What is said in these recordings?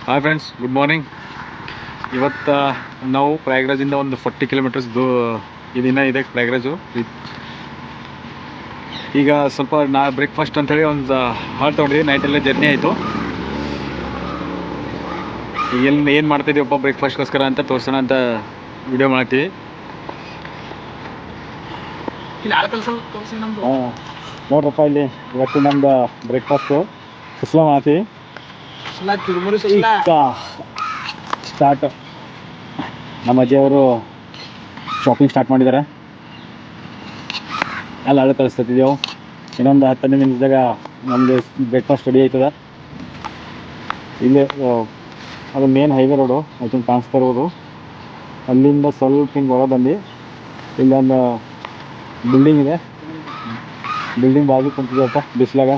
Hi friends, good morning. ಇವತ್ತು ನಾವು ಪ್ರಯಾಗ್ರಾಜಿಂದ ಒಂದು 40 ಕಿಲೋಮೀಟರ್ಸ್ ಇದನ್ನ ಇದೆ ಪ್ರಯಾಗ್ರಾಜು. ಈಗ ಸ್ವಲ್ಪ ಬ್ರೇಕ್ಫಾಸ್ಟ್ ಅಂತೇಳಿ ಒಂದು ಹಾಲ್ ತೊಗೊಂಡಿದ್ವಿ. ನೈಟೆಲ್ಲ ಜರ್ನಿ ಆಯಿತು. ಏನು ಮಾಡ್ತಾಯಿದ್ದೀವಪ್ಪ ಬ್ರೇಕ್ಫಾಸ್ಟ್ಗೋಸ್ಕರ ಅಂತ ತೋರಿಸೋಣ ಅಂತ ವಿಡಿಯೋ ಮಾಡ್ತೀವಿ. ನೋಡ್ರಪ್ಪ, ಇಲ್ಲಿ ಇವತ್ತು ನಮ್ದು ಬ್ರೇಕ್ಫಾಸ್ಟು ಸುಸ್ಲಾ ಮಾಡ್ತೀವಿ. ಸ್ಟಾರ್ಟ್. ನಮ್ಮ ಅಜ್ಜಿಯವರು ಶಾಪಿಂಗ್ ಸ್ಟಾರ್ಟ್ ಮಾಡಿದ್ದಾರೆ. ಅಲ್ಲಿ ಹಳೆ ಕಳಿಸ್ತಿದ್ದೆವು. ಇನ್ನೊಂದು 10 ನಿಮಿಷದಾಗ ನಮ್ಮದು ಬ್ರೇಕ್ಫಾಸ್ಟ್ ರೆಡಿ ಆಯ್ತದ. ಇಲ್ಲೇ ಅದು main highway road I think ಕಾಣಿಸ್ತಾ ಇರ್ಬೋದು. ಅಲ್ಲಿಂದ ಸ್ವಲ್ಪ ಹಿಂಗೆ ಒಳಗೆ ಬಂದು ಇಲ್ಲೊಂದು ಬಿಲ್ಡಿಂಗ್ ಇದೆ. ಬಿಲ್ಡಿಂಗ್ ಬಾಜು ಕುಂತಿದ್ದೆವಪ್ಪ ಬಿಸಿಲಾಗ.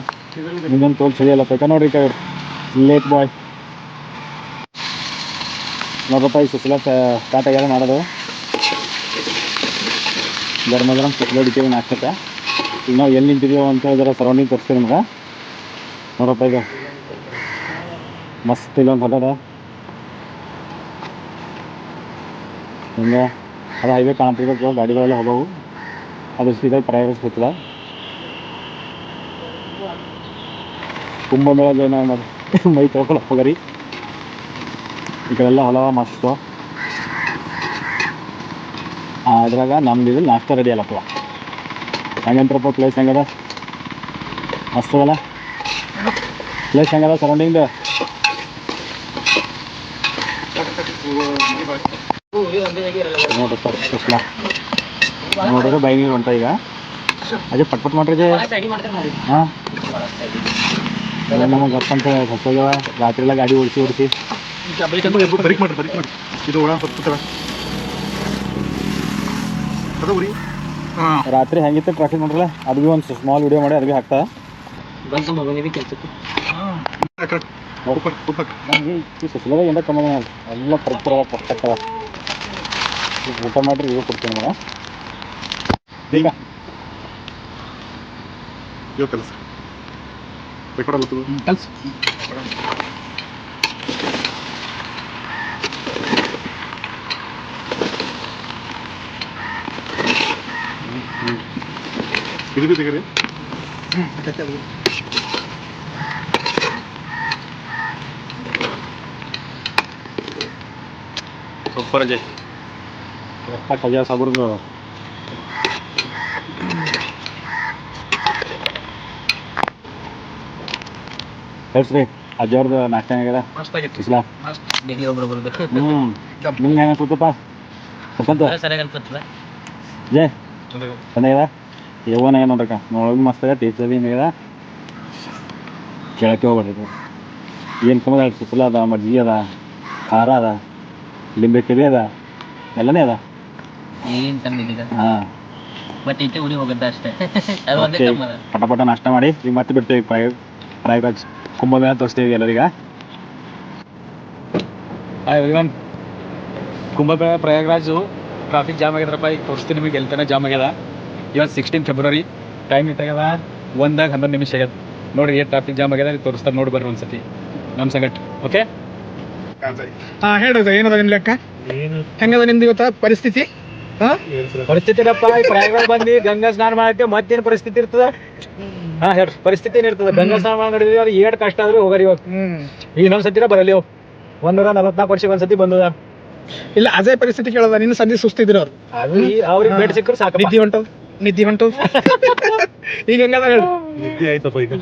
ಇನ್ನೊಂದು ತೋಲ್ ಚಳಿ ಅಲ್ಲಪ್ಪ. ನೋಡ್ರಿ ಕೈ ಲೇಟ್ ಬಾಯ್ ನೋಡ್ರಪ್ಪ. ಈ ಸುಸ್ಲಾ ಸ್ಟಾರ್ಟ್ ಆಗ್ಯಾರ ಮಾಡೋದು. ಗರಂ ಸುಸ್ಲಾ ಹಿಡಿತೀವಿ ನಾಷ್ಟಕ್ಕೆ. ಈಗ ನಾವು ಎಲ್ಲಿ ನಿಂತಿದ್ದೀವೋ ಅಂತ ಹೇಳಿದ್ರೆ ಸರೌಂಡಿಂಗ್ ತೋರಿಸ್ತೀವಿ ನಿಮ್ಗೆ. ನೋಡಪ್ಪ, ಈಗ ಮಸ್ತ್ ಇಲ್ಲೊಂದು ಹೊಲದ ಹಿಂಗೆ ಅದು ಹೈವೇ ಕಾಣ್ತಿರ್ಬೇಕು. ಗಾಡಿಗಳೆಲ್ಲ ಹೋಗವು. ಅದು ಸೀದಾ ಪ್ರಯಾಗರಾಜ್ ಹೋಗ್ತದ. ಕುಂಭಮೇಳ ಜೈನ ಮೈ ತೊಳ್ಕೊಳಕ್ಕೆ ಹೋಗರಿ. ಈ ಕಡೆಲ್ಲ ಹೊಲ ಮಸ್ತು. ಅದ್ರಾಗ ನಮ್ದು ಇದು ನಾಷ್ಟ ರೆಡಿ ಅಲ್ಲಪ್ಪ. ಹೆಂಗಂತ್ರಪ್ಪ ಪ್ಲೇಸ್ ಹೆಂಗದ? ಮಸ್ತ್ ಅದಲ್ಲ ಪ್ಲೇಸ್. ಹೆಂಗದ ಸರೌಂಡಿಂಗ್? ನೋಡ್ರಪ್ಪ ಸುಸ್ಲಾ ನೋಡಿದ್ರೆ ಬೈ ನೀರು ಹೊಂಟ. ಈಗ ಅದೇ ಪಟ್ ಮಾಡ್ರಿ. ಹಾಂ, ನಮಗೆ ಗಪ್ಪಂತ ಹೊಸೋಗ್ಯಾವ. ರಾತ್ರಿ ಎಲ್ಲ ಗಾಡಿ ಓಡಿಸಿ ಬರೀಕ್ ಮಾಡಿ ಇದು ಒಳ ಹೊತ್ತರ. ರಾತ್ರಿ ಹೆಂಗಿತ್ತು ಟ್ರಾಫಿಕ್ ನೋಡ್ರಲ್ಲ. ಅದು ಭೀ ಒಂದು ಸ್ಮಾಲ್ ವಿಡಿಯೋ ಮಾಡಿ ಅದು ಭೀ ಹಾಕ್ತಾ. ನನಗೆ ಈ ಸುಸ್ಲಾದಾಗ ಏನ ಕಮ್ಮಿ ಎಲ್ಲ ಪರ್ಫೆಕ್ಟ್ ಪರ್ಫೆಕ್ಟ್ ಅದ. ಊಟ ಮಾಡಿರಿ ಇವು ಕೊಡ್ತೀನಿ ನಿಮಗೆ. ಈಗ ಕೆಲಸ ಕೆಲಸ ಇದು ತೆಗೀರಿ. ಸೂಪರ್ ಅಜಯ್. ಖಜಾ ಸಾಬ್ರದ್ದು ಹೇಳ್ಸ್ರಿ. ಅಜ್ಜವ್ರದ್ದು ನಾಷ್ಟ ಆಗ್ಯದ. ಸುಸ್ಲಾ ನಿಮ್ಗೆ ಹೆಂಗೆ ಅನ್ಸುತ್ತಪ್ಪ? ಜಯ್ ಚೆನ್ನಾಗ್ಯದ. ಯವ್ವನ ಏನು ನೋಡ್ರಕ್ಕ ನೋಡೋದು ಮಸ್ತ್ ಅದ. ಟೇಸ್ಟ್ ಭೀ ಹಿಂಗ್ಯದ. ಕೇಳಕ್ಕೆ ಹೋಗ್ಬೇಡ್ರಿ. ಏನು ಕಮ್ಮಿ ಅದ? ಸುಸ್ಲಾ ಅದ, ಮಜ್ಜಿಗೆ ಅದ, ಖಾರ ಅದ, ಲಿಂಬೆ ಕೆರೆ ಅದ, ಎಲ್ಲನೇ ಅದ. ಹಾಂ, ಪಟ ನಾಷ್ಟ ಮಾಡಿ ಈಗ ಮತ್ತೆ ಬಿಡ್ತೇವೆ ಪ್ರಯಾಗ್ರಾಜ್ ಕುಂಭಮೇಳ ತೋರಿಸ್ತೀವಿ ಎಲ್ಲರಿಗೆ. Hi everyone. Kumbh Mela Prayagraj traffic jam ಆಗ್ಯದ್ರಪ್ಪ. ಈಗ ತೋರಿಸ್ತೀನಿ ನಿಮಗೆ ಎಲ್ಲಿ ತನಕ ಜಾಮ್ ಆಗ್ಯದ. ಇವತ್ತು 16 ಫೆಬ್ರವರಿ. ಟೈಮ್ ಇಟ್ಟಾಗ್ಯದ 1:11 ಆಗ್ಯದ. ನೋಡಿರಿ ಏನು ಟ್ರಾಫಿಕ್ ಜಾಮ್ ಆಗ್ಯದ. ತೋರಿಸ್ತಾರೆ ನೋಡಿ ಬರ್ರಿ ಒಂದ್ಸತಿ ನಮ್ಮ ಸಂಗಟ್. ಓಕೆ, ಹಾಂ ಹೇಳೋದು ಏನದ ನಿನ್ನ ಲೆಕ್ಕ? ಹೆಂಗದ ನಿಮ್ದು ಇವತ್ತ ಪರಿಸ್ಥಿತಿ? ಪರಿಸ್ಥಿತಿ ಏನಪ್ಪ, ಪ್ರಯಾಗ್ರಾಜ್ ಬಂದು ಗಂಗಾ ಸ್ನಾನ ಮಾಡಕ್ಕೆ ಮತ್ತೇನು ಪರಿಸ್ಥಿತಿ ಇರ್ತದ? ಹಾಂ ಹೇಳಿ, ಪರಿಸ್ಥಿತಿ ಏನಿರ್ತದೆ? ಗಂಗಾ ಸ್ನಾನ ಮಾಡಿ ನೋಡಿದ್ವಿ. ಅದು ಏಟ್ ಕಷ್ಟ ಆದ್ರೂ ಹೋಗರಿ. ಇವಾಗ ಈಗ ಇನ್ನೊಂದ್ಸತಿನ ಬರಲಿ. 144 ವರ್ಷಕ್ಕೆ ಒಂದ್ಸತಿ ಬಂದದ. ಇಲ್ಲ, ಅದೇ ಪರಿಸ್ಥಿತಿ ಕೇಳೋದ. ನಿನ್ನ ಸಂಧಿ ಸುಸ್ತಿದ್ರು ಅವ್ರು. ಅದು ಅವ್ರಿಗೆ ಬೇಡ ಸಿಕ್ಕರು ಸಾಕು. ನಿದ್ದೆ ಹೊಂಟು ಈಗ ಹೆಂಗದ ಹೇಳು? ನಿದ್ದೆ ಆಯ್ತಪ್ಪ ಈಗ.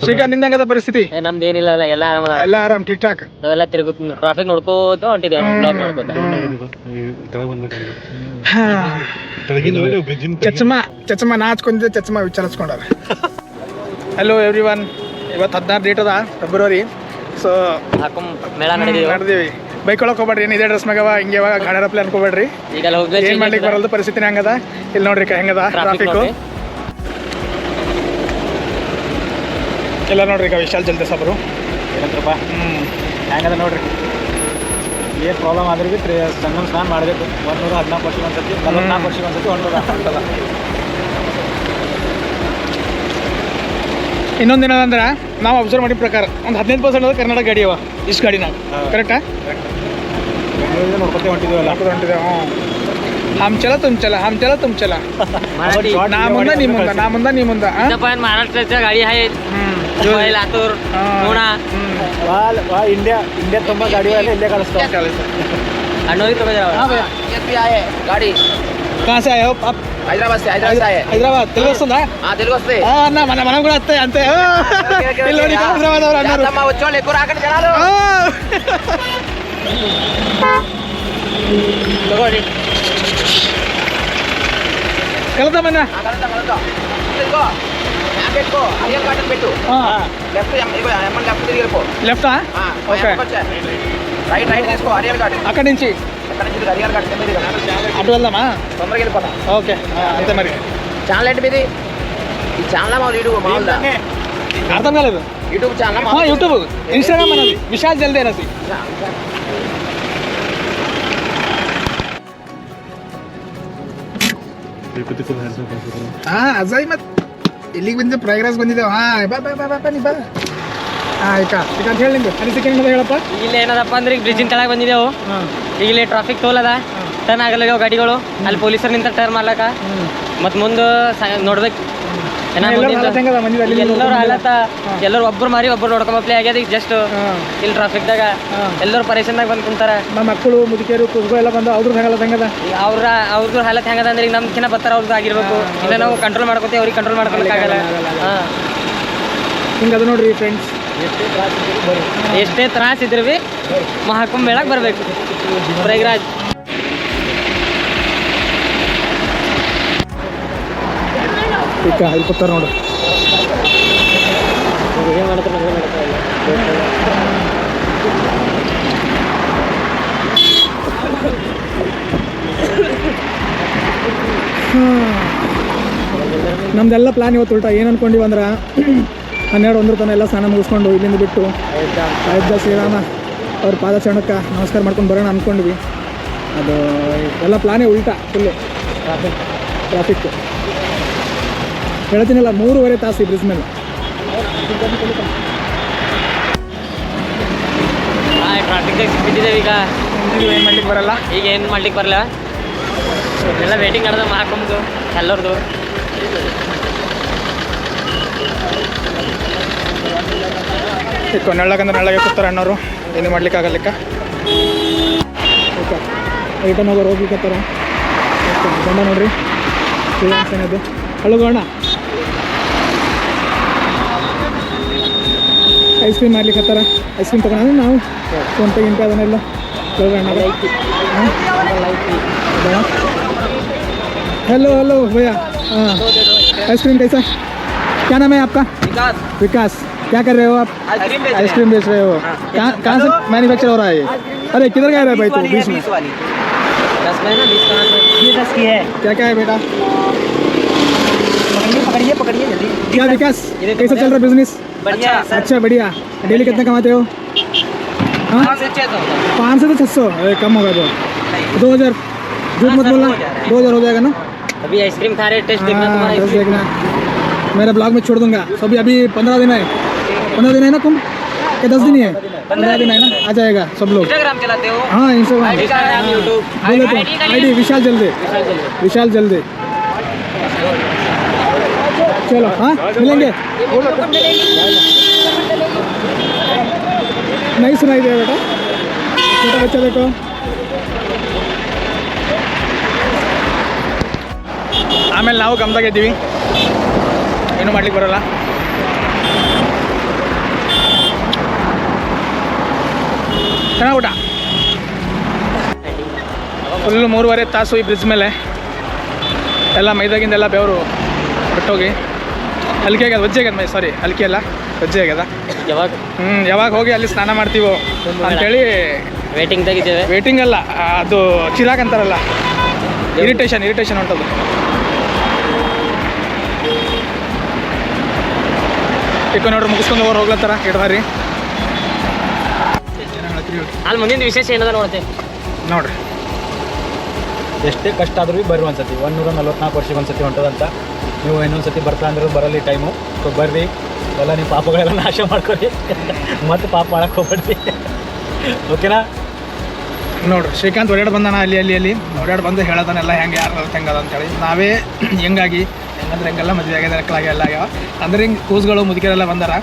ಶ್ರೀಕಾಂತ್, ನಿಂದ ಹೆಂಗದ ಪರಿಸ್ಥಿತಿ? ನಮ್ದು ಏನಿಲ್ಲ, ಎಲ್ಲ ಆರಾಮ್ ಟಿಕ್ ಟಾಕ್. ನಾವೆಲ್ಲ ತಿರುಗುತ್ತ ಟ್ರಾಫಿಕ್ ನೋಡ್ಕೋತ ಹೊಂಟಿದ್ದೇವೆ. ಚಚ್ಚಮ್ಮ ನಾಚ್ಕೊಂಡಿದ್ದೆ. ಚಚ್ಚಮ್ಮ ವಿಚಾರಿಸ್ಕೊಂಡಾರ. Hello everyone. ಇವತ್ತು 16 ಡೇಟ್ ಅದ ಫೆಬ್ರವರಿ. ಸೊ ಮೇಳ ನಡೆದೀವಿ. ಬೈಕ್ ಒಳಗೆ ಹೋಗ್ಬೇಡ್ರಿ. ಏನು ಇದೇ ಡ್ರೆಸ್ ಮ್ಯಾಗವ ಹಿಂಗೆವ ಗಾಡಿಯರ ಪ್ಲಾನ್ ಹೋಗ್ಬೇಡ್ರಿ. ಏನು ಮಾಡ್ಲಿಕ್ಕೆ ಬರಲ್ದು. ಪರಿಸ್ಥಿತಿನ ಹೆಂಗದ ಇಲ್ಲಿ ನೋಡ್ರಿ. ಹೆಂಗದ ಟ್ರಾಫಿಕ್ಕು ಎಲ್ಲ ನೋಡ್ರಿ. ಈಗ ವಿಶಾಲ್ ಜಲ್ದಿ ಸಾಬ್ರು ಏನಂತ್ರಪ್ಪ ಹೆಂಗದ ನೋಡ್ರಿ. ಏನು ಪ್ರಾಬ್ಲಮ್ ಆದ್ರೆ ಭೀ ಸಂಗಮ ಸ್ನಾನ ಮಾಡಬೇಕು. 114 ವರ್ಷಕ್ಕೆ ಒಂದ್ಸತಿ, 44 ವರ್ಷಕ್ಕೆ ಒಂದ್ಸತಿ ಹೊಂಟದ. ಇನ್ನೊಂದು ಏನಂದ್ರೆ ನಾವು ಅಬ್ಸರ್ವ್ ಮಾಡಿದ ಪ್ರಕಾರ ಒಂದು 15% ಅದ ಕರ್ನಾಟಕ ಗಾಡಿ ಅವ ಇಷ್ಟು ಗಾಡಿನಾಗ ಕರೆಕ್ಟಾ ನೋಡ್ಕೊತೇ ಹೊಂಟಿದ್ದೀವಲ್ಲ ಹೊಂಟಿದೆ ಹಮ್ ಚಲ ತುಮ್ ಚಲ ಹಮ್ ಚಲ ತುಮ್ ಚಲ मराठी ನಾ ಮುಂದೆ ನೀ ಮುಂದೆ ನಾ ಮುಂದೆ ನೀ ಮುಂದೆ इथं पण महाराष्ट्राच्या गाडी आहेत मुंबई लातूर पुणा ವಾ ಇಂಡಿಯಾ ತುಂಬ ಗಾಡಿ ಇಲ್ಲೇ ಕಳಿಸ್ತಾವ अनोळी तुम्ही गाडी कहाँ से आए हो आप हैदराबाद से आए హైదరాబాద్ తెలుగు వస్తుందా हाँ తెలుగు వస్తాయి అన్న మనం కూడా వస్తాయి అంతే ಇಲ್ಲಿ ನೋಡಿ హైదరాబాద్ ಅವರು అన్నారు అమ్మ వచ్చోళ్ళు ఎక్కువ రాకండి జనాలు కలుద్దామన్నా ఇదిగో మ్యాప్ పెట్టుకో హరియర్ గార్డెన్ పెట్టు లెఫ్ట్ ఎమ్మన్ లెఫ్ట్ తిరిగి వెళ్ళిపో లెఫ్టా ఓకే రైట్ తీసుకో హరియర్ గార్డెన్ అక్కడి నుంచి అక్కడ నుంచి హరియర్ గార్డెన్ కింద దిగు. అటు వెళ్దామా తొందరగా వెళ్ళిపోతాం ఓకే అంతే మరి ఛానల్ ఏంటి మీది ఈ ఛానల్ మామూలు యూట్యూబ్ మామూలుదా అర్థం కాలేదు యూట్యూబ్ ఛానల్ యూట్యూబ్ ఇన్స్టాగ్రామ్ అన్నది విశాల్ జల్దే అనది ಅಜಯ್ ಮತ್ ಇಲ್ಲಿಗೆ ಬಂದಿದ್ದೆ ಪ್ರಯಾಗ್ರಾಜ್ ಬಂದಿದ್ದೇವೆ ಬಾ ಬಾ ಬಾ ಬಾ ನೀ ಬಾ ಈಗ ಅಂತ ಹೇಳಿ ನಿಂಗೆ ಅನಿಸಿಕೆ ಏನದ ಹೇಳಪ್ಪ ಇಲ್ಲಿ ಏನದಪ್ಪ ಅಂದ್ರೆ ಈಗ ಬ್ರಿಡ್ಜಿನ ಕೆಳಗೆ ಬಂದಿದ್ದೆವು ಈಗ ಇಲ್ಲಿ ಟ್ರಾಫಿಕ್ ಟೋಲ್ ಅದ ಟರ್ನ್ ಆಗಲ್ಲ ಗಾಡಿಗಳು ಅಲ್ಲಿ ಪೊಲೀಸರು ನಿಂತ ಟರ್ನ್ ಮಾಡ್ಲಕ್ಕ ಮತ್ತು ಮುಂದೆ ನೋಡ್ಬೇಕು ಎಲ್ಲರೂ ಹಾಲತ್ತ ಎಲ್ಲರೂ ಒಬ್ಬರು ಮಾರಿ ಒಬ್ಬರು ನೋಡ್ಕೊಂಬಪ್ಲೆ ಆಗ್ಯದ ಈಗ ಜಸ್ಟ್ ಇಲ್ಲಿ ಟ್ರಾಫಿಕ್ದಾಗ ಎಲ್ಲರೂ ಪರೇಶನ್ದಾಗ ಬಂದು ಕುಂತಾರ ನಮ್ಮ ಮಕ್ಕಳು ಮುದುಕಿಯರು ಕುಗ್ಗು ಎಲ್ಲ ಬಂದು ಅವ್ರದ್ದು ಹೆಂಗಲ್ಲ ಹೆಂಗದ ಅವ್ರದ್ದು ಹಾಲತ್ ಹೆಂಗದ ಅಂದ್ರೆ ಈಗ ನಮ್ಕಿನ್ನ ಬರ್ತಾರ ಅವ್ರದ್ದು ಆಗಿರ್ಬೇಕು ಇಲ್ಲ ನಾವು ಕಂಟ್ರೋಲ್ ಮಾಡ್ಕೋತೀವಿ ಅವ್ರಿಗೆ ಕಂಟ್ರೋಲ್ ಮಾಡ್ಕೊಳಕ್ಕಾಗಲ್ಲ ಹಾಂ ಹಿಂಗೆ ಅದು ನೋಡ್ರಿ ಫ್ರೆಂಡ್ಸ್ ಎಷ್ಟೇ ತ್ರಾಸ ಇದ್ರು ಬಿ ಮಹಾಕುಂಭ ಮೇಳಕ್ಕೆ ಬರಬೇಕು ಪ್ರಯಾಗ್ರಾಜ್ ಈಗ ಇಲ್ಲಿ ಕೂತಾರ ನೋಡ್ರಿ ಏನು ಮಾಡ್ತಾರೆ ನಮ್ದೆಲ್ಲ ಪ್ಲಾನ್ ಇವತ್ತು ಉಲ್ಟಾ ಏನು ಅನ್ಕೊಂಡಿವಿ ಅಂದ್ರೆ 12 ತನಕ ಎಲ್ಲ ಸ್ನಾನ ಮುಗಿಸ್ಕೊಂಡು ಇಲ್ಲಿಂದ ಬಿಟ್ಟು ಅಯೋಧ್ಯ ಶ್ರೀರಾಮ ಅವ್ರ ಪಾದಚರಣಕ್ಕೆ ನಮಸ್ಕಾರ ಮಾಡ್ಕೊಂಡು ಬರೋಣ ಅಂದ್ಕೊಂಡ್ವಿ ಅದು ಎಲ್ಲ ಪ್ಲಾನೇ ಉಲ್ಟಾ ಫುಲ್ಲು ಟ್ರಾಫಿಕ್ ಹೇಳ್ತೀನಲ್ಲ 3.5 ತಾಸು ಈ ಬ್ರಿಡ್ಜ್ ಮೇಲೆ ಟ್ರಾಫಿಕ್ದಾಗ ಸಿಕ್ಬಿಟ್ಟಿದ್ದೇವೆ ಈಗ ಏನು ಮಾಡ್ಲಿಕ್ಕೆ ಬರಲ್ಲ ಈಗ ಏನು ಮಾಡ್ಲಿಕ್ಕೆ ಬರಲ್ಲ ಎಲ್ಲ ವೇಟಿಂಗ್ ನಡೆದ ಮಹಾಕುಂಭದು ಎಲ್ಲರದು ಈಗ ನೆಳ್ಳಗಂದ್ರೆ ನೆಳ್ಳಗೆ ಕೂತಾರೆ ಅಣ್ಣವರು ಏನು ಮಾಡ್ಲಿಕ್ಕೆ ಆಗಲಿಕ್ಕ ಓಕೆ ರಿಟರ್ನ್ ಹೋಗೋರು ಹೋಗ್ಲಿಕ್ಕತ್ತಾರ ಗಂಡ ನೋಡ್ರಿ ಏನದು ಅಳುಗೋಣ ಐಸ್ ಕ್ರೀಮ್ ಮಾಡ್ಲಿಕ್ಕತ್ತಾರ ಐಸ್ ಕ್ರೀಮ್ ತೊಗೊಳ ನಾವು ಫೋನ್ಪೇ ಗಿಂಪೆ ಅದನ್ನೆಲ್ಲ हेलो हेलो भैया हाँ आइसक्रीम कैसा क्या नाम है आपका विकास क्या कर रहे हो आप आइसक्रीम बेच रहे हो कहाँ से मैन्युफैक्चर हो रहा है ये अरे किधर गए रहे भाई तू बीच में 10 में ना 20 कहाँ से ये 10 की है क्या क्या है बेटा पकड़िए जल्दी क्या विकास कैसा चल रहा है बिजनेस बढ़िया है सर अच्छा बढ़िया डेली कितना कमाते हो हाँ 500 से 600 अरे कम होगा तो 2000 झूठ मत बोलना 2000 हो जाएगा ना अभी आइसक्रीम खा रहे टेस्ट देखना हाँ, तुम्हारा टेस्ट देखना मेरा ब्लॉग में छोड़ दूंगा सभी अभी 15 दिन है 15 दिन है ना कुंभ क्या 10 दिन ही है 15 दिन है ना आ जाएगा सब लोग इंस्टाग्राम चलाते हो हाँ इंस्टाग्राम इंस्टाग्राम यूट्यूब बोले तो आईडी विशाल जल्दे चलो हाँ मिलेंगे नहीं सुनाई दिया बेटा छोटा बच्चा देखो ಆಮೇಲೆ ನಾವು ಗಮದಾಗ ಇದ್ದೀವಿ ಏನೂ ಮಾಡ್ಲಿಕ್ಕೆ ಬರೋಲ್ಲ ಚೆನ್ನಾಗಿ ಊಟ ಫುಲ್ಲು 3.5 ತಾಸು ಈ ಬ್ರಿಡ್ಜ್ ಮೇಲೆ ಎಲ್ಲ ಮೈದಾಗಿಂದೆಲ್ಲ ಬೆವರು ಬಿಟ್ಟೋಗಿ ಹಲ್ಕೆ ಆಗ್ಯದ ವಜ್ಜೆ ಆಗ್ಯದ ಸಾರಿ ಹಲ್ಕೆ ಅಲ್ಲ ವಜ್ಜೆ ಆಗ್ಯದ ಯಾವಾಗ ಹೋಗಿ ಅಲ್ಲಿ ಸ್ನಾನ ಮಾಡ್ತೀವೋ ಅಂತೇಳಿ ವೇಟಿಂಗ್ ತೆಗಿದ್ದೇವೆ ವೇಟಿಂಗ್ ಅಲ್ಲ ಅದು ಚಿರಾಕ್ ಅಂತಾರಲ್ಲ ಇರಿಟೇಷನ್ ಹೊಂಟದು ಈಗ ನೋಡ್ರಿ ಮುಗಿಸ್ಕೊಂಡು ಹೋಗ್ಲತ್ತಾರ ಹಿಡ್ದಾರಿ ಅಲ್ಲಿ ಮುಂದಿನ ವಿಶೇಷ ಏನದ ನೋಡ್ತೇವೆ ನೋಡ್ರಿ ಎಷ್ಟೇ ಕಷ್ಟ ಆದ್ರೂ ಬರ್ರಿ ಒಂದ್ಸತಿ 144 ವರ್ಷಕ್ಕೆ ಒಂದ್ಸತಿ ಹೊಂಟದಂತ ನೀವು ಇನ್ನೊಂದ್ಸತಿ ಬರ್ತಾ ಅಂದ್ರೆ ಬರಲಿ ಟೈಮು ಸೊ ಬರ್ರಿ ಎಲ್ಲ ನೀವು ಪಾಪಗಳೆಲ್ಲ ನಾಶ ಮಾಡ್ಕೊರಿ ಮತ್ತೆ ಪಾಪ ಮಾಡಕ್ಕೆ ಹೋಗ್ಬೇಡ್ರಿ ಓಕೆನಾ. ನೋಡ್ರಿ ಶ್ರೀಕಾಂತ್ ಓಡಾಡಿ ಬಂದಾನ ಅಲ್ಲಿ ಓಡಾಡಿ ಬಂದು ಹೇಳೋದನ್ನೆಲ್ಲ ಹೆಂಗೆ ಯಾರು ಹೆಂಗದ ಅಂತೇಳಿ. ನಾವೇ ಹೆಂಗಾಗಿ ಹೆಂಗಂದ್ರೆ ಹೆಂಗೆಲ್ಲ ಮದುವೆ ಆಗ್ಯದ ಮಕ್ಕಳಾಗಿ ಎಲ್ಲ ಆಗ್ಯಾವ ಅಂದ್ರೆ ಹಿಂಗೆ ಕೂಸುಗಳು ಮುದುಕರೆಲ್ಲ ಬಂದಾರ.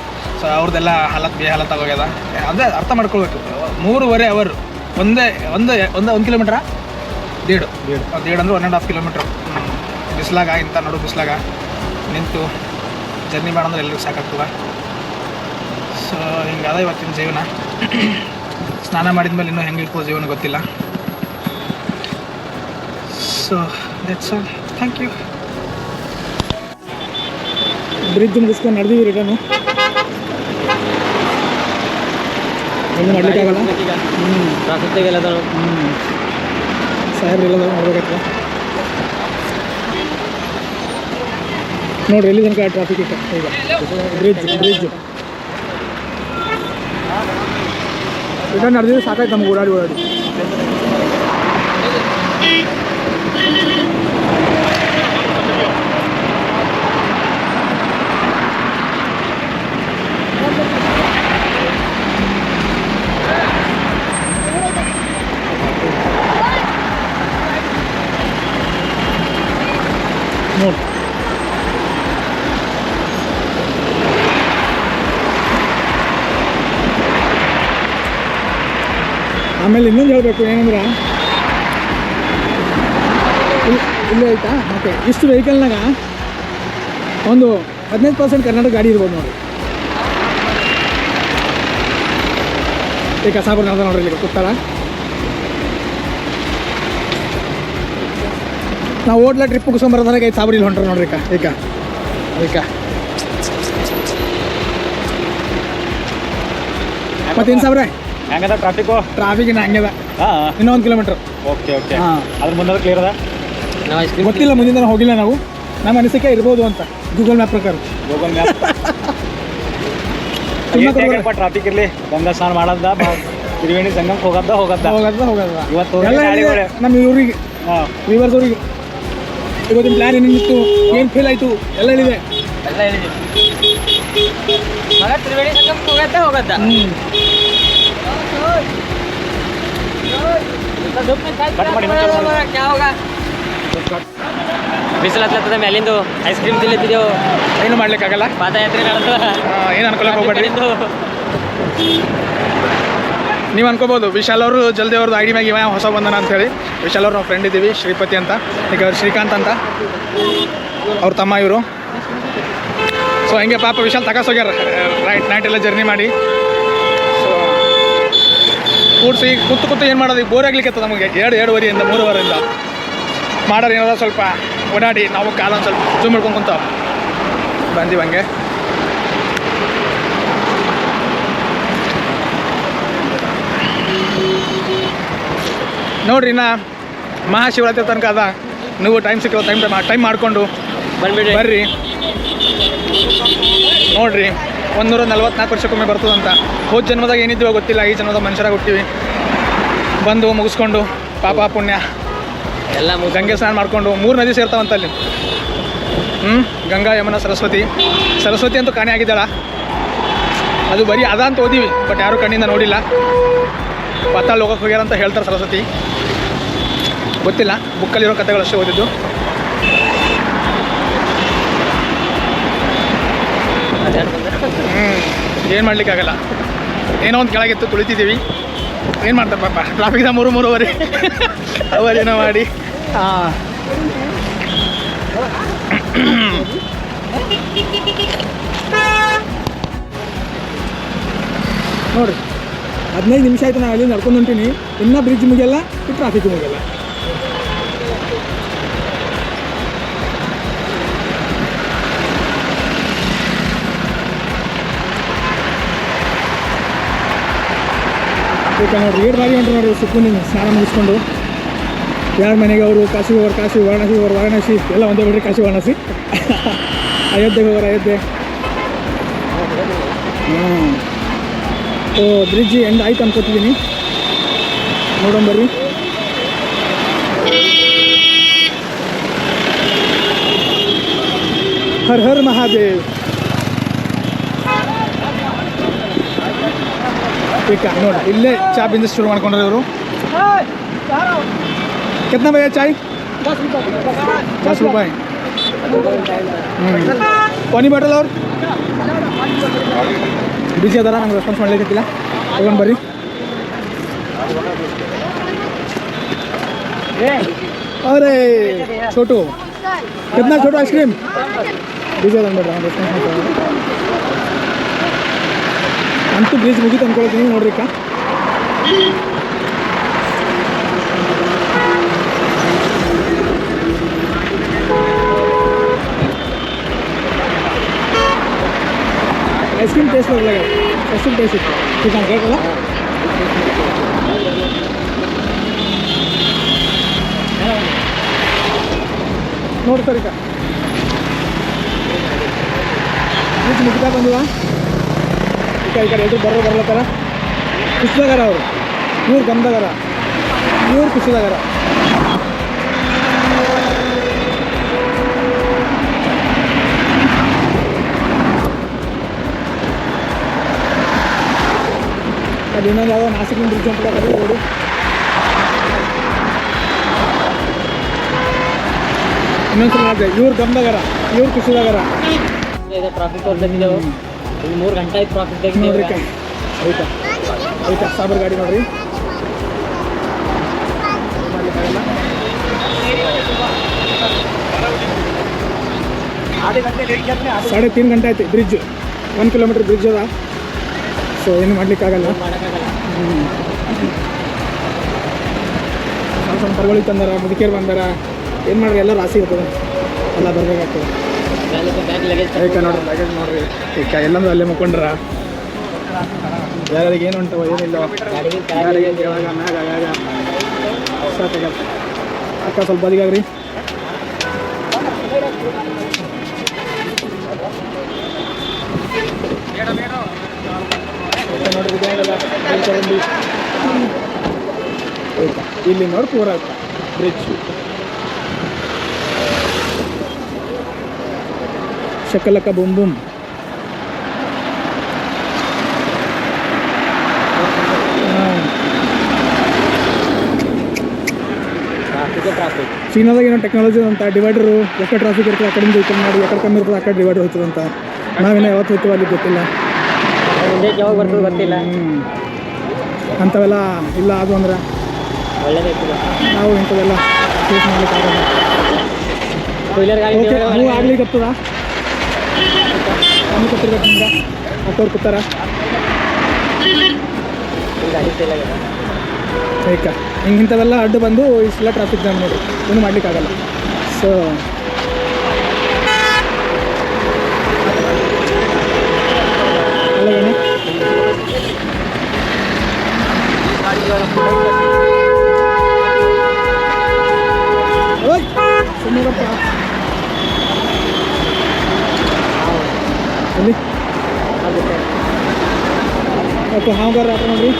ಸೊ ಅವ್ರದ್ದೆಲ್ಲ ಹಾಲತ್ ಆಗೋಗ್ಯದ. ಅದೇ ಅರ್ಥ ಮಾಡ್ಕೊಳ್ಬೇಕು. 3.5 ಅವರ್ ಒಂದು ಕಿಲೋಮೀಟ್ರಾ ದೇಡು ಅಂದ್ರೆ 1.5 ಕಿಲೋಮೀಟ್ರ್ ಬಿಸಿಲಾಗ ಇಂಥ ನಡು ಬಿಸಿಲಾಗ ನಿಂತು ಜರ್ನಿ ಮಾಡಂದ್ರೆ ಎಲ್ರಿಗೂ ಸಾಕಾಗ್ತದೆ. ಸೊ ಹಿಂಗದ ಇವತ್ತಿನ ಜೀವನ. ಸ್ನಾನ ಮಾಡಿದ್ಮೇಲೆ ಇನ್ನೂ ಹೆಂಗೆ ಇರ್ಬೋದು ಜೀವನ ಗೊತ್ತಿಲ್ಲ. So that's all. Thank you. Bridge ಮುಗಿಸ್ಕೊಂಡು ನಡೆದೀವಿ ರಿಟರ್ನು. ಏನು ಮಾಡಲಿಕ್ಕಾಗಲ್ಲ. ಟ್ರಾಫಿಕ್ದಾಗೆಲ್ಲ ಸಾಹೇಬ್ರು ಎಲ್ಲ ನೋಡ್ಬೇಕಾಗ್ತದೆ. ನೋಡ್ರಿ ಎಲ್ಲಿ ತನಕ ಟ್ರಾಫಿಕ್ ಇತ್ತು ಈಗ. ಬ್ರಿಡ್ಜ್ ರಿಟರ್ನ್ ನಡೆದಿದ್ದು ಸಾಕಾಯ್ತು ನಮ್ಗೆ ಓಡಾಡಿ ನೋಡಿ. ಆಮೇಲೆ ಇನ್ನೊಂದು ಹೇಳಬೇಕು ಏನಂದ್ರೆ ಇಲ್ಲೇ ಆಯ್ತಾ. ಓಕೆ, ಇಷ್ಟು ವೆಹಿಕಲ್ನಾಗ ಒಂದು 15% ಕರ್ನಾಟಕ ಗಾಡಿ ಇರ್ಬೋದು ನೋಡಿ. ಈಗ ಕಸಾಬರ್ ನಡೆದ ನೋಡ್ರಿ ಇಲ್ಲಿ ಕೂತಾರ. ನಾವು ಓಡ್ಲ ಟ್ರಿಪ್ ಮುಗಿಸ್ಕೊಂಬರೋದ್ರಾಗ 5 ಸಾವಿರ ಇಲ್ಲಿ ಹೊಂಟ್ರೆ ನೋಡ್ರಿ ಈಗ ಮತ್ತೇನು ಸಾವಿರ ಹೆಂಗದ ಟ್ರಾಫಿಕ್ ಇನ್ನು ಹಂಗದ. ಹಾಂ, ಇನ್ನೂ 1 ಕಿಲೋಮೀಟ್ರ್. ಓಕೆ ಅದ್ರ ಮುಂದೆ ಕ್ಲಿಯರ್ ಅದ. ಗೊತ್ತಿಲ್ಲ, ಮುಂದಿನ ಹೋಗಿಲ್ಲ ನಾವು. ನಮ್ಮ ಅನಿಸಿಕೆ ಇರ್ಬೋದು ಅಂತ ಗೂಗಲ್ ಮ್ಯಾಪ್ ಪ್ರಕಾರ. ಗೂಗಲ್ ಮ್ಯಾಪ್ ಟ್ರಾಫಿಕ್ ಇರಲಿ. ಗಂಗಾ ಸ್ನಾನ ಮಾಡದ, ತ್ರಿವೇಣಿ ಸಂಗಮಕ್ಕೆ ಹೋಗದ ಇವತ್ತು ನಮ್ಮ ಇವ್ರಿಗೆ ವಿವರ್ಸ್ ಅವ್ರಿಗೆ ಇವತ್ತಿನ ಪ್ಲ್ಯಾನ್ ಏನಿತ್ತು, ಏನು ಫೇಲ್ ಆಯಿತು ಎಲ್ಲ ಹೇಳಿದೆ. ತ್ರಿವೇಣಿ ಸಂಗಮಕ್ಕೆ ಹೋಗತ್ತ. ಬಿಸಿಲತ್ತದ ಮೇಲಿಂದು ಐಸ್ ಕ್ರೀಮ್ ತಿನ್ನತ್ತಿದ್ದೆವು. ಏನು ಮಾಡ್ಲಿಕ್ಕಾಗಲ್ಲ. ಪಾದಯಾತ್ರೆ ನಡೆದ ಏನು ಅನ್ಕೊಳಕ್ಕೆ ಹೋಗ್ಬೇಡ್ರಿ. ನೀವು ಅನ್ಕೋಬೋದು ವಿಶಾಲ್ ಅವರು ಜಲ್ದಿ ಅವ್ರದ್ದು ಐಡಿ ಮ್ಯಾಗ ಇವ ಹೊಸ ಬಂದನ ಅಂತೇಳಿ. ವಿಶಾಲ್ ಅವ್ರು ನಾವು ಫ್ರೆಂಡ್ ಇದ್ದೀವಿ, ಶ್ರೀಪತಿ ಅಂತ. ಈಗ ಅವ್ರು ಶ್ರೀಕಾಂತ್ ಅಂತ ಅವ್ರ ತಮ್ಮ ಇವರು. ಸೊ ಹಿಂಗೆ ಪಾಪ ವಿಶಾಲ್ ತಗಸೋಗ್ಯಾರ ನೈಟ್ ಎಲ್ಲ ಜರ್ನಿ ಮಾಡಿ. ಸೊ ಕೂಡ್ಸಿ ಈಗ ಕೂತು ಏನು ಮಾಡೋದು, ಈಗ ಬೋರ್ ಆಗ್ಲಿಕ್ಕೆ ನಮಗೆ 2:30 3 ವಾರದಿಂದ ಮಾಡೋರು ಏನಾರ ಸ್ವಲ್ಪ ಓಡಾಡಿ ನಾವು ಕಾಲೊಂದು ಸ್ವಲ್ಪ ಜೂಮ್ ಮಾಡ್ಕೊಂಡು ಕುಂತಾವ ಬಂದೀವಿ ಹಂಗೆ. ನೋಡ್ರಿ, ಇನ್ನು ಮಹಾಶಿವರಾತ್ರಿ ತನಕ ಅದ. ನೀವು ಟೈಮ್ ಸಿಕ್ಕೋ ಟೈಮ್ ಮಾಡಿಕೊಂಡು ಬರ್ರಿ. ನೋಡ್ರಿ, 144 ವರ್ಷಕ್ಕೊಮ್ಮೆ ಬರ್ತದಂತ. ಹೋದ ಜನ್ಮದಾಗ ಏನಿದ್ದೀವೋ ಗೊತ್ತಿಲ್ಲ, ಈ ಜನ್ಮದಾಗ ಮನುಷ್ಯರಾಗಿ ಹುಟ್ಟಿವಿ. ಬಂದು ಮುಗಿಸ್ಕೊಂಡು ಪಾಪ ಪುಣ್ಯ ಎಲ್ಲ ಗಂಗೆ ಸ್ನಾನ ಮಾಡಿಕೊಂಡು 3 ನದಿ ಸೇರ್ತಾವಂತ ಅಲ್ಲಿ. ಗಂಗಾ, ಯಮುನಾ, ಸರಸ್ವತಿ ಅಂತೂ ಕಾಣೆ ಆಗಿದ್ದಾಳ. ಅದು ಬರೀ ಅದ ಅಂತ ಓದಿವಿ, ಬಟ್ ಯಾರೂ ಕಣ್ಣಿಂದ ನೋಡಿಲ್ಲ. ಪಾತಾಳ ಲೋಕಕ್ಕೆ ಹೋಗ್ಯಾರ ಅಂತ ಹೇಳ್ತಾರೆ ಸರಸ್ವತಿ. ಗೊತ್ತಿಲ್ಲ, ಬುಕ್ಕಲ್ಲಿರೋ ಕಥೆಗಳು ಅಷ್ಟೇ ಓದಿದ್ದು. ಏನು ಮಾಡ್ಲಿಕ್ಕಾಗಲ್ಲ. ಏನೋ ಒಂದು ಕೆಳಗಿತ್ತು, ತುಳಿತಿದ್ದೀವಿ. ಏನು ಮಾಡ್ತಾರೆ ಪಾಪ, ಟ್ರಾಫಿಕ್ದ 3-3 ಅವರೇನೋ ಮಾಡಿ. ನೋಡಿರಿ, 15 ನಿಮಿಷ ಆಯಿತು ನಾನು ಅಲ್ಲಿ ನಡ್ಕೊಂಡು ಹೊಂಟೀನಿ. ಇನ್ನೂ ಬ್ರಿಡ್ಜ್ ಮುಗಿಯಲ್ಲ, ಟ್ರಾಫಿಕ್ ಮುಗಿಯಲ್ಲ. ಈಗ ನೋಡಿರಿ, 7 ಬಾರಿ ಹೊಂಟ್ರು ನೋಡಿರಿ ಸುಕ್ಕುನಿಂದ ಸ್ನಾನ ಮುಗಿಸ್ಕೊಂಡು. ಯಾರ ಮನೆಗೆ ಅವರು ಕಾಶಿ ಹೋಗೋರು ಕಾಶಿ, ವಾರಣಾಸಿ ಎಲ್ಲ ಒಂದೇ ಬಿಡ್ರಿ. ಕಾಶಿ ವಾರಣಾಸಿ, ಅಯೋಧ್ಯೆಗೆ ಹೋಗೋರು ಅಯೋಧ್ಯೆ. ಓ, ಬ್ರಿಡ್ಜ್ ಎಂಡ್ ಆಯ್ತು ಅನ್ಕೋತಿದ್ದೀನಿ. ನೋಡೋಣ ಬರ್ರಿ. ಹರ್ ಹರ್ ಮಹಾದೇವ್. ಈಗ ನೋಡಿ ಇಲ್ಲೇ ಚಾ ಬಿಸ್ನೆಸ್ ಶುರು ಮಾಡ್ಕೊಂಡ್ರೆ ಇವರು. कितना भैया चाय? 10 रुपये. पानी ಬಾಟಲ್ ಅವ್ರು ಬಿಸಿ ಅದಾರ, ನಂಗೆ ರೆಸ್ಪಾನ್ಸ್ ಮಾಡ್ಲಿಕ್ಕಿಲ್ಲ. ತಗೊಂಡು ಬರ್ರಿ. अरे छोटू कितना छोटू आइसक्रीम ಬಿಸಿ ಅದ ಅಂದ್ಬಿಡ್ರಿ, ಅವ್ನು ರೆಸ್ಪಾನ್ಸ್ ಮಾಡ್ತಾರೆ. ಅಂತೂ ಬ್ರಿಡ್ಜ್ ಮುಗಿತು ಅಂದ್ಕೊಳ್ತೀನಿ ನೋಡ್ರಿ. आइसक्रीम टेस्ट लग लगा, आइसक्रीम टेस्ट ठीक है क्या कला ನೋಡಿ ಸರ್. ಈಗ ಮುಗಿತಾ ಬಂದಿವ ಈ ಕಡೆ ಎದುರು ಬರ್ಲತ್ತಾರ. ಖುಷಿದಾಗಾರ ಅವರು, ಇವ್ರು ಗಂಧಗಾರ, ಇವ್ರು ಖುಷಿದಾಗಾರ. ಅದು ಇನ್ನೊಂದು ಯಾವುದೋ ನಾಸಿಕಿನ ಬ್ರಿಡ್ಜ್ ಅಂತ ರೋಡು. ಇನ್ನೊಂದ್ಸಲ ಮಾಡಿದೆ, ಇವ್ರು ಗಂಧಗಾರ, ಇವ್ರು ಖುಷಿದಾಗಾರ. ಟ್ರಾಫಿಕ್ ತೋರ್ಸಿದ್ದೆವು, ಈಗ 3 ಗಂಟೆ ಆಯ್ತು ಟ್ರಾಫಿಕ್ ನೋಡ್ರಿ. ಆಯ್ತಾ ಆಯ್ತಾ ಸಾಬರ್ ಗಾಡಿ ನೋಡ್ರಿ. 3.5 ಗಂಟೆ ಆಯ್ತು. ಬ್ರಿಡ್ಜ್ 1 ಕಿಲೋಮೀಟರ್ ಬ್ರಿಡ್ಜ್ ಅದ, ಸೊ ಏನು ಮಾಡ್ಲಿಕ್ಕಾಗಲ್ಲ. ಸಣ್ಣ ಪರ್ವಳಿ ತಂದಾರ, ಮುದುಕೇರು ಬಂದಾರ, ಏನು ಮಾಡ್ರಿ ಎಲ್ಲ ರಾಸಿ ಇರ್ತದೆ, ಎಲ್ಲ ಬರ್ಬೇಕಾಗ್ತದೆ. ಅದಕ್ಕೆ ನೋಡ್ರಿ ಲಗೇಜ್ ನೋಡ್ರಿ, ಈಗ ಎಲ್ಲಂದ್ರೆ ಅಲ್ಲೇ ಮುಕ್ಕೊಂಡ್ರ ಯಾರಿಗೆ ಏನು ಉಂಟವ ಏನಿಲ್ಲ. ಅಕ್ಕ ಸ್ವಲ್ಪ ಬದಿಗಾಗ್ರಿ. ನೋಡ್ರಿ ಇಲ್ಲಿ ನೋಡಿ ಪೂರ ಬ್ರಿಡ್ಜ್. ಶಕಲಕ ಬುಮ್ ಬುಮ್. ಚೀನಾದಾಗ ಏನೋ ಟೆಕ್ನಾಲಜಿ ಅಂತ ಡಿವೈಡರು ಎಕಡೆ ಟ್ರಾಫಿಕ್ ಇರ್ತದೆ ಆ ಕಡೆಯಿಂದ ಈ ಕಡೆ ಮಾಡಿ, ಎಕಡೆ ಕಮ್ಮಿ ಇರ್ತದೆ ಆ ಕಡೆ ಡಿವೈಡರ್ ಹೋಗ್ತದೆ ಅಂತ. ನಾವೇನೋ ಯಾವತ್ತು ಹೋಗ್ತೀವಿ ಅಲ್ಲಿ ಗೊತ್ತಿಲ್ಲ, ಯಾವಾಗ ಬರ್ತದೆ ಗೊತ್ತಿಲ್ಲ. ಅಂಥವೆಲ್ಲ ಇಲ್ಲ. ಅದು ಅಂದ್ರೆ ಒಳ್ಳೇದಾಯ್ತದೆ, ನಾವು ಇಂಥವೆಲ್ಲ ಫೇಸ್ ಮಾಡ್ಲಿಕ್ಕಾಗಲ್ಲ. ಟೂವೀಲರ್ ಗಾಡಿ ನೀವು ಆಗ್ಲಿಕ್ಕತ್ತದ ನಮಗೆ ಗೊತ್ತಿರ್ಬೇಕು. ನಿಮ್ಗೆ ಮತ್ತವ್ರು ಕೂತಾರ ಗಾಡಿ ಫೇಲ್ ಆಗಿದೆ. ಆಯ್ತಾ ಹಿಂಗೆ ಇಂಥವೆಲ್ಲ ಅಡ್ಡು ಬಂದು ಇಷ್ಟೆಲ್ಲ ಟ್ರಾಫಿಕ್ ಜಾಮ್ ನೋಡಿ, ಏನು ಮಾಡ್ಲಿಕ್ಕಾಗಲ್ಲ. ಸೊ ಅಲ್ಲವೇನೆ ಸುಮ್ಮನಪ್ಪ ಅಲ್ಲಿ ಓಕೆ ಹಾಂಗಾರ ಆಟ ನೋಡ್ರಿ.